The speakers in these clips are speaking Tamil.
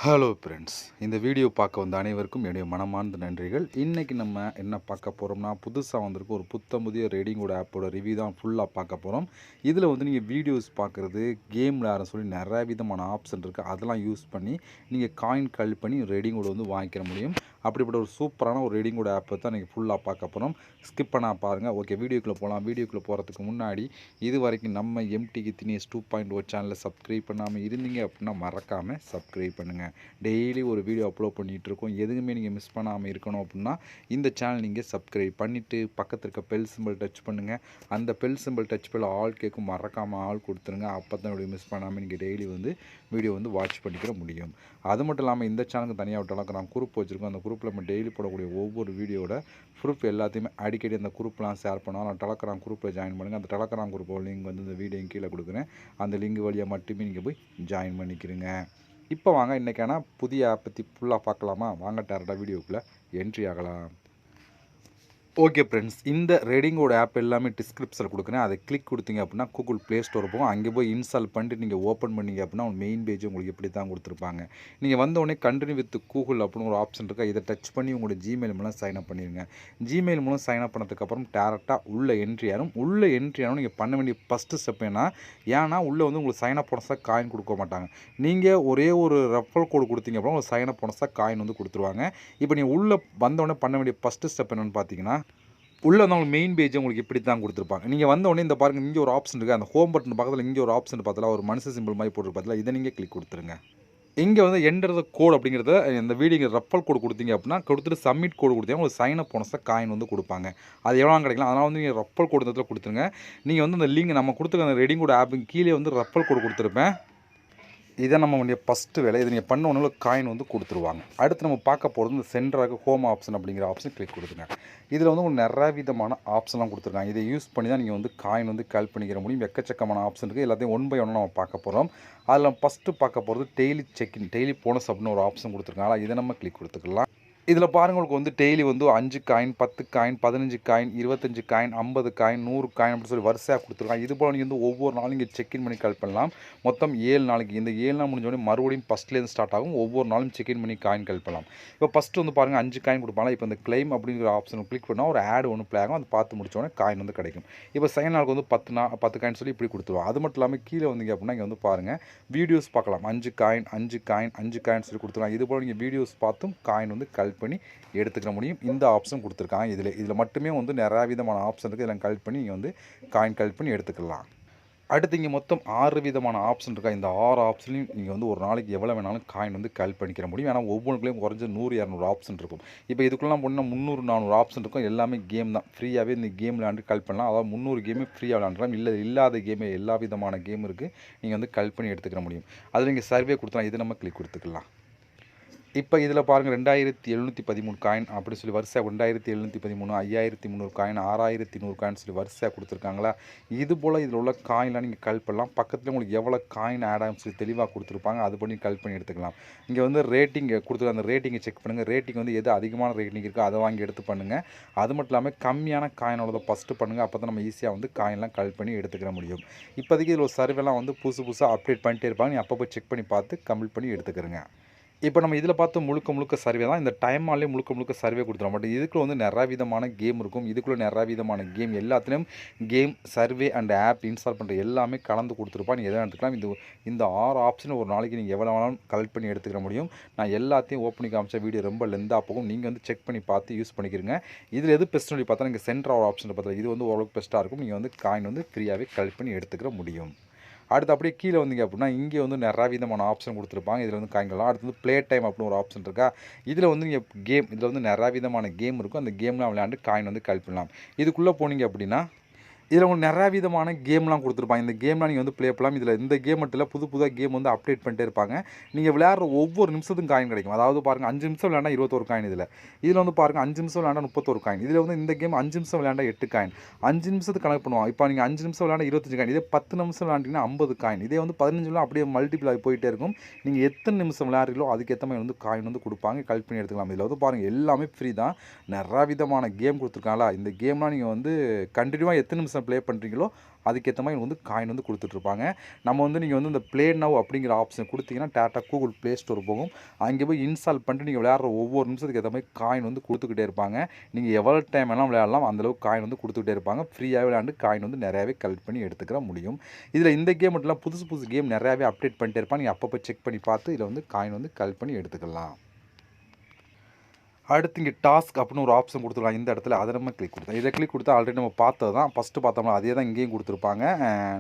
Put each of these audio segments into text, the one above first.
ஹலோ ஃப்ரெண்ட்ஸ், இந்த வீடியோ பார்க்க வந்த அனைவருக்கும் என்னுடைய மனமார்ந்த நன்றிகள். இன்றைக்கி நம்ம என்ன பார்க்க போகிறோம்னா, புதுசாக வந்திருக்க ஒரு புதிய ரீடிங்கோட ஆப்போட ரிவ்யூ தான் ஃபுல்லாக பார்க்க போகிறோம். இதில் வந்து நீங்கள் வீடியோஸ் பார்க்குறது, கேம் விளையாட சொல்லி நிறைய விதமான ஆப்ஷன் இருக்குது. அதெல்லாம் யூஸ் பண்ணி நீங்கள் காயின் கல் பண்ணி ரீடிங்கோட வந்து வாங்கிக்கிற முடியும். அப்படிப்பட்ட ஒரு சூப்பரான ஒரு ரீடிங்கோட ஆப்பை தான் நீங்கள் ஃபுல்லாக பார்க்க போகிறோம். ஸ்கிப் பண்ணால் பாருங்கள். ஓகே, வீடியோக்குள்ளே போகலாம். வீடியோக்குள்ளே போகிறதுக்கு முன்னாடி இது வரைக்கும் நம்ம எம்டிக்கு தினேஷ் 2.0 சேனலை சப்ஸ்கிரைப் பண்ணாமல் இருந்தீங்க அப்படின்னா மறக்காமல் சப்ஸ்கிரைப் பண்ணுங்கள். டெய்லி ஒரு வீடியோ அப்லோட் பண்ணிகிட்ருக்கோம். எதுவுமே நீங்கள் மிஸ் பண்ணாமல் இருக்கணும் அப்படின்னா இந்த சேனல் நீங்கள் சப்ஸ்கிரைப் பண்ணிவிட்டு பக்கத்தில் இருக்க பெல் சிம்பிள் டச் பண்ணுங்கள். அந்த பெல் சிம்பிள் டச் பண்ண ஆல் கேட்கும், மறக்காமல் ஆள் கொடுத்துருங்க. அப்போ தான் வீடியோ மிஸ் பண்ணாமல் நீங்கள் டெய்லி வந்து வீடியோ வந்து வாட்ச் பண்ணிக்கிற முடியும். அது மட்டும் இல்லாமல் இந்த சேனலுக்கு தனியாக விட்டாலும் நான் குரூப் வச்சுருக்கோம். அந்த குரூப்பில் நம்ம டெய்லி போடக்கூடிய ஒவ்வொரு வீடியோட ப்ரூஃப் எல்லாத்தையுமே அடிக்கடி அந்த குரூப்லாம் ஷேர் பண்ணுவோம். நான் டெலகிராம் குரூப்பில் ஜாயின் பண்ணுங்கள். அந்த டெலகிராம் குரூப்போட லிங்க் வந்து இந்த வீடியோ கீழே கொடுக்குறேன். அந்த லிங்க் வழியாக மட்டுமே நீங்கள் போய் ஜாயின் பண்ணிக்கிறீங்க. இப்போ வாங்க இன்றைக்கான புதிய ஆப் பற்றி ஃபுல்லாக பார்க்கலாமா? வாங்க டேரெக்டாக வீடியோக்குள்ளே என்ட்ரி ஆகலாம். ஓகே ஃப்ரெண்ட்ஸ், இந்த ரீடிங்கோட ஆப் எல்லாமே டிஸ்கிரிப்ஷனில் கொடுக்குறேன். அதை கிளிக் கொடுத்தீங்க அப்படின்னா கூகுள் ப்ளே ஸ்டோர் போகும். அங்கே போய் இன்ஸ்டால் பண்ணிட்டு நீங்கள் ஓப்பன் பண்ணிங்க அப்படின்னா ஒரு மெயின் பேஜ் உங்களுக்கு இப்படி தான் கொடுத்துருப்பாங்க. நீங்கள் வந்தோடனே கண்டினியூ வித் கூகுள் அப்படின்னு ஒரு ஆப்ஷன் இருக்கா, இதை டச் பண்ணி உங்களோட ஜிமெயில் மூலம் சைன் அப் பண்ணிடுங்க. ஜிமெயில் மூலம் சைன் அப் பண்ணதுக்கப்புறம் டேரெக்டாக உள்ளே என்ட்ரி ஆகும். உள்ளே என்ட்ரி ஆகும் நீங்கள் பண்ண வேண்டிய ஃபஸ்ட்டு ஸ்டெப் ஏன்னா உள்ளே வந்து உங்களுக்கு சைன் அப் போனஸாக காயின் கொடுக்க மாட்டாங்க. நீங்கள் ஒரே ஒரு ரெஃபரல் கோடு கொடுத்தீங்க அப்படின்னா உங்களுக்கு சைன் அப் போனஸாக காயின் வந்து கொடுத்துருவாங்க. இப்போ நீங்கள் உள்ளே வந்தோடனே பண்ண வேண்டிய ஃபஸ்ட்டு ஸ்டெப் என்னென்னு பார்த்தீங்கன்னா, உள்ளே வந்து உங்களுக்கு மெயின் பேஜ் உங்களுக்கு இப்படி தான் கொடுத்துருப்பாங்க. நீங்கள் வந்த உடனே இந்த பாருங்கள், இங்கே ஒரு ஆப்ஷன் இருக்குது. அந்த ஹோம் பட்டன் பக்கத்தில் இங்கே ஒரு ஆப்ஷன் பார்த்தா ஒரு மனுஷ சிம்பிள் மாதிரி போட்டு பார்த்தா இதை நீங்கள் கிளிக் கொடுத்துருங்க. இங்கே வந்து என்டர் த கோட் அப்படிங்கிறத இந்த வீடியோ ரெஃபரல் கோடு கொடுத்தீங்க அப்படின்னா கொடுத்துட்டு சப்மிட் கோடு கொடுத்தீங்கன்னா ஒரு சைன் அப் போனஸாக காயின் வந்து கொடுப்பாங்க. அது எவ்வளோ கிடைக்கலாம். அதனால் வந்து நீங்கள் ரெஃபரல் கோடு இடத்துல கொடுத்துருங்க. நீங்கள் வந்து அந்த லிங்க் நம்ம கொடுத்துருக்க அந்த ரீடிங்கோட ஆப்புக்கு கீழே வந்து ரெஃபரல் கோடு கொடுத்துருப்பேன். இதை நம்ம வேண்டிய ஃபஸ்ட்டு வேலை. இதை நீங்கள் பண்ண ஒன்று காயின் வந்து கொடுத்துருவாங்க. அடுத்து நம்ம பார்க்க போகிறது இந்த சென்டராக ஹோம் ஆப்ஷன் அப்படிங்கிற ஆப்ஷன் கிளிக் கொடுத்துருங்க. இதில் வந்து உங்களுக்கு நிறைய விதமான ஆப்ஷன்லாம் கொடுத்துருக்காங்க. இதை யூஸ் பண்ணி தான் நீங்கள் வந்து காயின் வந்து கால் பண்ணிக்கிற முடியும். எக்கச்சக்கமான ஆப்ஷன் இருக்குது. எல்லாத்தையும் ஒன் பை ஒன்னாக நம்ம பார்க்க போகிறோம். அதில் ஃபஸ்ட்டு பார்க்க போகிறது டெய்லி செக்இன், டெய்லி போனஸ் அப்படின்னு ஒரு ஆப்ஷன் கொடுத்துருக்காங்க. இதை நம்ம கிளிக் கொடுத்துக்கலாம். இதில் பாருங்கள், உங்களுக்கு வந்து டெய்லி வந்து 5 coin, 10 coin, 15 coin, 25 coin, 50 coin, 100 coin அப்படின்னு சொல்லி வரிசையாக கொடுத்துருக்காங்க. இது போல் நீங்கள் வந்து ஒவ்வொரு நாளும் நீங்கள் செக்இன் பண்ணி கால் பண்ணலாம். மொத்தம் 7 நாளைக்கு. இந்த 7 நாள் முடிஞ்சோடனே மறுபடியும் ஃபஸ்ட்லேருந்து ஸ்டார்ட் ஆகும். ஒவ்வொரு நாளும் செக்இன் பண்ணி காயின் கால் பண்ணலாம். இப்போ ஃபஸ்ட்டு வந்து பாருங்கள் 5 காயின் கொடுப்பாங்க. இப்போ இந்த கிளைம் அப்படிங்கிற ஆப்ஷன் கிளிக் பண்ணால் ஒரு ஆட் ஒன்று ப்ளே ஆகும். அதை பார்த்து முடிச்சோடனே காயின் வந்து கிடைக்கும். இப்போ செகண்ட் நாளுக்கு வந்து 10 காயின் சொல்லி இப்படி கொடுத்துருவோம். அது மட்டும் இல்லாமல் கீழே வந்தீங்க அப்படின்னா இங்கே வந்து பாருங்கள் வீடியோஸ் பார்க்கலாம். 5 காயின் 5 காயின் 5 காயின் சொல்லி கொடுத்துருவாங்க. இது போல் நீங்கள் வீடியோஸ் பார்த்தும் காயின் வந்து கல் பண்ணி எடுத்துக்கிற முடியும். இந்த ஆப்ஷன் கொடுத்துருக்காங்க. இதில் மட்டுமே வந்து நிறையா விதமான ஆப்ஷன் இருக்குது. இதில் கலெக்ட் பண்ணி நீங்கள் வந்து காயின் கலெக்ட் பண்ணி எடுத்துக்கலாம். அடுத்து இங்கே மொத்தம் 6 விதமான ஆப்ஷன் இருக்கா. இந்த 6 ஆப்ஷன்லையும் நீங்கள் வந்து ஒரு நாளைக்கு எவ்வளோ வேணாலும் காயின் வந்து கலெக்ட் பண்ணிக்கிற முடியும். ஏன்னா ஒவ்வொன்றுக்குள்ளேயும் குறைஞ்ச 100-200 ஆப்ஷன் இருக்கும். இப்போ இதுக்குள்ளலாம் போனால் 300-400 ஆப்ஷன் இருக்கும். எல்லாமே கேம் தான். ஃப்ரீயாகவே இந்த கேம் விளையாண்டு கலெக்ட் பண்ணலாம். அதாவது 300 கேமே ஃப்ரீயாக விளையாண்டுலாம். இல்லாத கேமே எல்லா விதமான கேம் இருக்குது. நீங்கள் வந்து கலெக்ட் பண்ணி எடுத்துக்கிற முடியும். அதில் நீங்கள் சர்வே கொடுத்தலாம். இது நம்ம கிளிக் கொடுத்துக்கலாம். இப்போ இதில் பாருங்கள் 2713 காயின் அப்படி சொல்லி வரிசையாக 2713, 5300 காயின், 6100 காயின் சொல்லி வரிசையாக கொடுத்துருக்காங்களா. இது போல் இதில் உள்ள காயின்லாம் நீங்கள் கல் பண்ணலாம். பக்கத்தில் உங்களுக்கு எவ்வளோ காயின் ஆட் ஆகும் சொல்லி தெளிவாக கொடுத்துருப்பாங்க. அது பண்ணி கல் பண்ணி எடுத்துக்கலாம். இங்கே வந்து ரேட்டிங் கொடுத்துருக்க அந்த ரேட்டிங்கை செக் பண்ணுங்கள். ரேட்டிங் வந்து எது அதிகமான ரேட்டிங் இருக்கோ அதை வாங்கி எடுத்து பண்ணுங்கள். அது மட்டும் இல்லாமல் கம்மியான காயினோட ஃபஸ்ட்டு பண்ணுங்கள். அப்போ தான் நம்ம ஈஸியாக வந்து காயின்லாம் கல் பண்ணி எடுத்துக்கிற முடியும். இப்போதைக்கு இதில் ஒரு சர்வேலாம் வந்து புதுசாக அப்டேட் பண்ணிட்டே இருப்பாங்க. நீ அப்போ போய் செக் பண்ணி பார்த்து கம்ப்ளீட் பண்ணி எடுத்துக்கிறங்க. இப்போ நம்ம இதில் பார்த்து முழுக்க சர்வே தான். இந்த டைமாலே முழுக்க சர்வே கொடுத்துரும். பட் இதுக்குள்ள வந்து நிறைய விதமான கேம் இருக்கும். இதுக்குள்ளே நிறைய விதமான கேம் எல்லாத்துலேயும் game, survey and app install பண்ணுற எல்லாமே கலந்து கொடுத்துருப்பா. நீங்கள் எதாவது எடுத்துக்கலாம். இந்த 6 ஆப்ஷன் ஒரு நாளைக்கு நீங்கள் எவ்வளோ வேணாலும் கலெக்ட் பண்ணி எடுத்துக்கிற முடியும். நான் எல்லாத்தையும் ஓப்பன் பண்ணி காமிச்ச வீடியோ ரொம்ப லெந்தாக போகும். நீங்கள் வந்து செக் பண்ணி பார்த்து யூஸ் பண்ணிக்கிறீங்க. இதில் எது பெஸ்ட் சொல்லி பார்த்தா நீங்கள் சென்டர் ஆப்ஷன் பார்த்தா இது வந்து ஓரளவுக்கு பெஸ்ட்டாக இருக்கும். நீங்கள் வந்து காயின் வந்து ஃப்ரீயாகவே கலெக்ட் பண்ணி எடுத்துக்கிற முடியும். அடுத்து அப்படியே கீழே வந்தீங்க அப்படின்னா இங்கே வந்து நிறைய விதமான ஆப்ஷன் கொடுத்துருப்பாங்க. இதில் வந்து காயின்கலாம். அடுத்து வந்து ப்ளே டைம் அப்படின்னு ஒரு ஆப்ஷன் இருக்கா. இதில் வந்து நீங்கள் இதில் வந்து நிறைய விதமான கேம் இருக்கும். அந்த கேம்லாம் விளையாண்டு காயின் வந்து கலெக்ட் பண்ணலாம். இதுக்குள்ளே போனீங்க அப்படின்னா இதில் உங்களுக்கு நிறையா விதமான கேம்லாம் கொடுத்துருப்பாங்க. இந்த கேம்லாம் நீங்கள் வந்து ப்ளே பண்ணலாம். இதில் இந்த கேம் மட்டும் இல்லை, புதுசாக கேம் வந்து அப்டேட் பண்ணிட்டே இருப்பாங்க. நீங்கள் விளையாடுற ஒவ்வொரு நிமிஷத்துக்கும் காயின் கிடைக்கும். அதாவது பாருங்கள் 5 நிமிஷம் விளையாண்டா 21 காயின். இதில் வந்து பாருங்கள் 5 நிமிஷம் விளையாண்டா 31 காயின். இதில் வந்து இந்த கேம் 5 நிமிஷம் விளையாண்டா 8 காயின். 5 நிமிஷத்துக்கு கணக்கு பண்ணுவோம். இப்போ நீங்கள் 5 நிமிஷம் விளையாண்டா 25 காயின். இதே 10 நிமிஷம் விளையாண்டிங்கன்னா 50 காயின். இதே வந்து 15 அப்படியே மல்டிபிள் ஆகி போயிட்டே இருக்கும். நீங்கள் எத்தனை நிமிஷம் விளையாடுறீங்களோ அதுக்கேற்ற மாதிரி வந்து காயின் வந்து கொடுப்பாங்க. கலெக்ட் பண்ணி எடுத்துக்கலாம். இதில் வந்து பாருங்கள் எல்லாமே ஃப்ரீ தான். நிறையா விதமான கேம் கொடுத்துருக்காங்களா. இந்த கேம்லாம் நீங்கள் வந்து கண்டினியூவாக எத்தனை நிமிஷம் ஆப்ஷன் ப்ளே பண்ணுறீங்களோ அதுக்கேற்ற மாதிரி வந்து காயின் வந்து கொடுத்துட்ருப்பாங்க. நம்ம வந்து நீங்கள் வந்து இந்த ப்ளே நவ் அப்படிங்கிற ஆப்ஷன் கொடுத்தீங்கன்னா டேரெக்டாக கூகுள் ப்ளே ஸ்டோர் போகும். அங்கே போய் இன்ஸ்டால் பண்ணிட்டு நீங்கள் விளையாடுற ஒவ்வொரு நிமிஷத்துக்கு ஏற்ற மாதிரி காயின் வந்து கொடுத்துக்கிட்டே இருப்பாங்க. நீங்கள் எவ்வளோ டைம் வேணாலும் விளையாடலாம், அந்தளவுக்கு காயின் வந்து கொடுத்துக்கிட்டே இருப்பாங்க. ஃப்ரீயாகவே விளையாண்டு காயின் வந்து நிறையாவே கலெக்ட் பண்ணி எடுத்துக்கிற முடியும். இதில் இந்த கேம் மட்டும் இல்லை, புதுசு புதுசு கேம் நிறையாவே அப்டேட் பண்ணிட்டே இருப்பாங்க. நீங்கள் அப்பப்போ செக் பண்ணி பார்த்து இதில் வந்து காயின் வந்து கலெக்ட் பண்ணி எடுத்துக்கலாம். அடுத்து இங்கே டாஸ்க் அப்படின்னு ஒரு ஆப்ஷன் கொடுத்துருக்காங்க இந்த இடத்துல. அதை நம்ம கிளிக் கொடுத்தோம். இதை கிளிக் கொடுத்தா ஆல்ரெடி நம்ம பார்த்தது தான், ஃபஸ்ட்டு பார்த்தோம்னா அதே தான் இங்கேயும் கொடுத்துருப்பாங்க.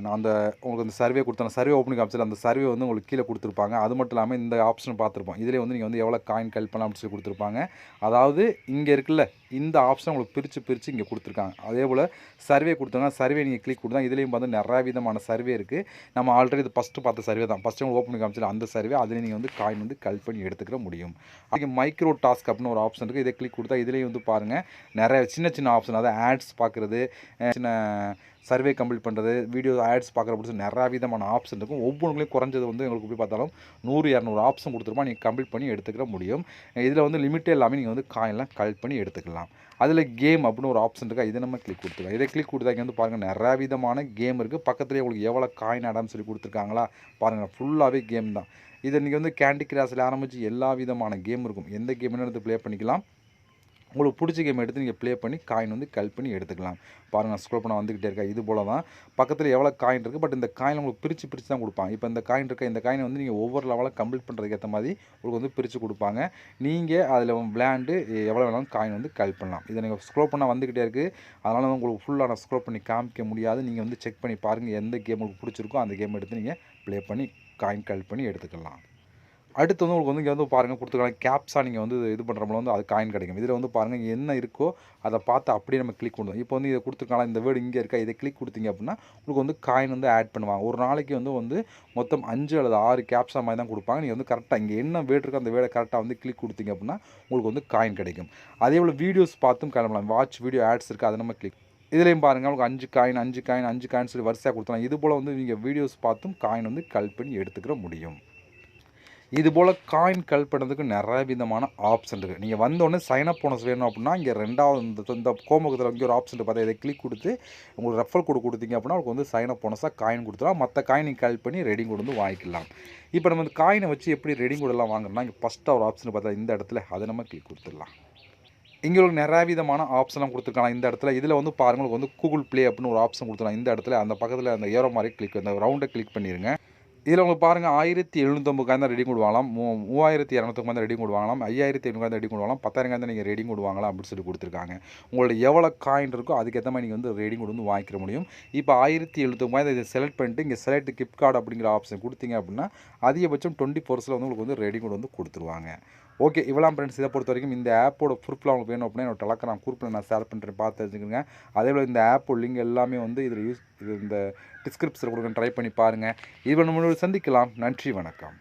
நான் அந்த உங்களுக்கு அந்த சர்வே கொடுத்தேன், சர்வே ஓப்பனிங் ஆப்ஷன் அந்த சர்வே வந்து உங்களுக்கு கீழே கொடுத்துருப்பாங்க. அது மட்டும் இல்லாமல் இந்த ஆப்ஷன் பார்த்துருப்போம். இதிலே வந்து நீங்கள் வந்து எவ்வளோ காயின் கலெக்ட் பண்ணலாம் அப்படின்னு சொல்லி கொடுத்துருப்பாங்க. அதாவது இங்கே இருக்குல்ல இந்த ஆப்ஷன் உங்களுக்கு பிரித்து இங்கே கொடுத்துருக்காங்க. அதே போல் சர்வே கொடுத்தாங்க, சர்வே நீங்கள் கிளிக் கொடுத்தா இதுலேயும் வந்து நிறையா விதமான சர்வே இருக்குது. நம்ம ஆல்ரெடி இது ஃபஸ்ட்டு பார்த்த சர்வே தான், ஃபஸ்ட்டு உங்களுக்கு ஓப்பனிங் ஆப்ஷன் அந்த சர்வே. அதில் நீங்கள் வந்து காயின் வந்து கலெக்ட் பண்ணி எடுத்துக்கிற முடியும். அதுக்கு மைக்ரோ டாஸ்க் அப்படின்னு ஒரு ஆப்ஷன் இருக்குது. இதை கிளிக் கொடுத்தா இதுலேயும் வந்து பாருங்கள் நிறைய சின்ன சின்ன ஆப்ஷன், அதாவது ஆட்ஸ் பார்க்குறது, சின்ன சர்வே கம்ப்ளீட் பண்ணுறது, வீடியோ ஆட்ஸ் பார்க்குற பிடிச்சி நிறையா விதமான ஆப்ஷன் இருக்கும். ஒவ்வொன்றுலையும் குறைஞ்சது வந்து உங்களுக்கு எப்படி பார்த்தாலும் 100-200 ஆப்ஷன் கொடுத்துருப்பா, நீங்கள் கம்ப்ளீட் பண்ணி எடுத்துக்கிற முடியும். இதில் வந்து லிமிட்டே எல்லாமே நீங்கள் வந்து காயின்லாம் கலெக்ட் பண்ணி எடுத்துக்கலாம். அதில் கேம் அப்படின்னு ஒரு ஆப்ஷன் இருக்கா, இதை நம்ம கிளிக் கொடுத்துக்கலாம். இதை கிளிக் கொடுத்தா இங்கே வந்து பாருங்கள் நிறையா விதமான கேம் இருக்குது. பக்கத்துலேயே உங்களுக்கு எவ்வளோ காயின் ஆடான்னு சொல்லி கொடுத்துருக்காங்களா பாருங்கள், ஃபுல்லாகவே கேம் தான். இதை நீங்கள் வந்து கேண்டி கிராஸில் ஆரம்பித்து எல்லா விதமான கேம் இருக்கும். எந்த கேம்னு எடுத்து ப்ளே பண்ணிக்கலாம். உங்களுக்கு பிடிச்ச கேம் எடுத்து நீங்கள் ப்ளே பண்ணி காயின் வந்து கலெக்ட் பண்ணி எடுத்துக்கலாம். பாருங்கள் ஸ்க்ரோல் பண்ண வந்துக்கிட்டே இருக்கா. இது போல் தான் பக்கத்தில் எவ்வளோ காயின் இருக்குது. பட் இந்த காயின் உங்களுக்கு பிரித்து தான் கொடுப்பாங்க. இப்போ இந்த காயின் இருக்க இந்த காயினை வந்து நீங்கள் ஒவ்வொரு லெவலாக கம்ப்ளீட் பண்ணுறதுக்கு ஏற்ற மாதிரி உங்களுக்கு வந்து பிரித்து கொடுப்பாங்க. நீங்கள் அதில் விளையாண்டு எவ்வளோ வேணாலும் காயின் வந்து கலெக்ட் பண்ணலாம். இதை நீங்கள் ஸ்க்ரோல் பண்ணால் வந்துக்கிட்டே இருக்குது. அதனால் உங்களுக்கு ஃபுல்லாக நான் ஸ்க்ரோல் பண்ணி காமிக்க முடியாது. நீங்கள் வந்து செக் பண்ணி பாருங்கள், எந்த கேம் உங்களுக்கு பிடிச்சிருக்கோ அந்த கேம் எடுத்து நீங்கள் ப்ளே பண்ணி காயின் கலெக்ட் பண்ணி எடுத்துக்கலாம். அடுத்து வந்து உங்களுக்கு வந்து இங்கே வந்து பாருங்கள் கொடுத்துருக்காங்க கேப்ஸாக நீங்கள் வந்து இது பண்ணுறப்பல வந்து அது காயின் கிடைக்கும். இதில் வந்து பாருங்கள் என்ன இருக்கோ அதை பார்த்து அப்படியே நம்ம கிளிக் பண்ணுவோம். இப்போ வந்து இதை கொடுத்துருக்காங்க, இந்த வேர்டு இங்கே இருக்கா, இதை கிளிக் கொடுத்தீங்க அப்படின்னா உங்களுக்கு வந்து காயின் வந்து ஆட் பண்ணுவாங்க. ஒரு நாளைக்கு வந்து மொத்தம் 5 அல்லது 6 கேப்ஸா மாதிரி தான் கொடுப்பாங்க. நீங்கள் வந்து கரெக்டாக இங்கே என்ன வேர்டு இருக்கோ அந்த வேர்டை கரெக்டாக வந்து கிளிக் கொடுத்தீங்க அப்படின்னா உங்களுக்கு வந்து காயின் கிடைக்கும். அதே போல் வீடியோஸ் பார்த்தும் கிளம்பலாம். வாட்ச் வீடியோ ஆட்ஸ் இருக்குது, அதை நம்ம கிளிக் இதுலேயும் பாருங்கள் உங்களுக்கு 5 காயின் சொல்லி வரிசையாக கொடுத்தலாம். இது போல் வந்து நீங்கள் வீடியோஸ் பார்த்தும் காயின் வந்து கலெக்ட் பண்ணி எடுத்துக்கிற முடியும். இதுபோல் காயின் கலெக்ட் பண்ணுறதுக்கு நிறைய விதமான ஆப்ஷன் இருக்குது. நீங்கள் வந்தோடனே சைனப் போனஸ் வேணும் அப்படின்னா இங்கே ரெண்டாவது இந்த கோமுகத்தில் இங்கே ஒரு ஆப்ஷன் பார்த்தா இதை கிளிக் கொடுத்து உங்களுக்கு ரெஃபர் கோடு கொடுத்தீங்க அப்படின்னா உங்களுக்கு வந்து சைனப் போனஸாக காயின் கொடுத்துலாம். மற்ற காயின் நீங்கள் கலெக்ட் பண்ணி ரெடிங் கோடு வந்து வாங்கிக்கலாம். இப்போ நம்ம இந்த காயினை வச்சு எப்படி ரெடிங் கோடெல்லாம் வாங்குறோம்னா இங்கே ஃபஸ்ட்டாக ஒரு ஆப்ஷன் பார்த்தா இந்த இடத்துல அதை நம்ம கிளிக் கொடுத்துடலாம். இங்கே உங்களுக்கு நிறைய விதமான ஆப்ஷன்லாம் கொடுத்துருக்காங்க இந்த இடத்துல. இதில் வந்து பாருங்கள் உங்களுக்கு வந்து கூகுள் ப்ளே அப்படின்னு ஒரு ஆப்ஷன் கொடுத்துருக்காங்க இந்த இடத்துல. அந்த பக்கத்தில் அந்த ஏரோ மாதிரி கிளிக் அந்த ரவுண்டை கிளிக் பண்ணிடுங்க. இதில் உங்களுக்கு பாருங்கள் 1750 காயின் தான் ரெடி கோட் வாங்கலாம், 3200 தான் ரெடி கோட் வாங்கலாம், 5500 தான் ரெடி கோட் வாங்கலாம், 10,000 தான் நீங்கள் ரெடி கோட் வாங்கலாம் அப்படின்னு சொல்லி கொடுத்துருக்காங்க. உங்களோட எவ்வளோ காயின் இருக்கோ அதுக்கேற்ற மாதிரி நீங்கள் வந்து ரெடி கோட் வந்து வாங்கிக்கிற முடியும். இப்போ 1750 இதை செலக்ட் பண்ணிட்டு இங்கே செலக்ட் கிஃப்ட் கார்டு அப்படிங்கிற ஆப்ஷன் கொடுத்தீங்க அப்படின்னா அதிகபட்சம் 24 வந்து உங்களுக்கு வந்து ரெடி கோட் வந்து கொடுத்துருவாங்க. ஓகே, இவ்வளோ ஃப்ரெண்ட்ஸ். இதை பொறுத்த வரைக்கும் இந்த ஆப்போட ப்ரூஃப்லாம் உங்களுக்கு வேணும் அப்படின்னா என்னோட டெலகிராம் குரூப்பில் நான் ஷேர் பண்ணுறேன், பார்த்து தெரிஞ்சுக்கோங்க. அதேபோல் இந்த ஆப்போட லிங்க் எல்லாமே வந்து இதில் இந்த டிஸ்கிரிப்ஷனில் கொடுக்க ட்ரை பண்ணி பாருங்கள். இது நம்ம சந்திக்கலாம். நன்றி, வணக்கம்.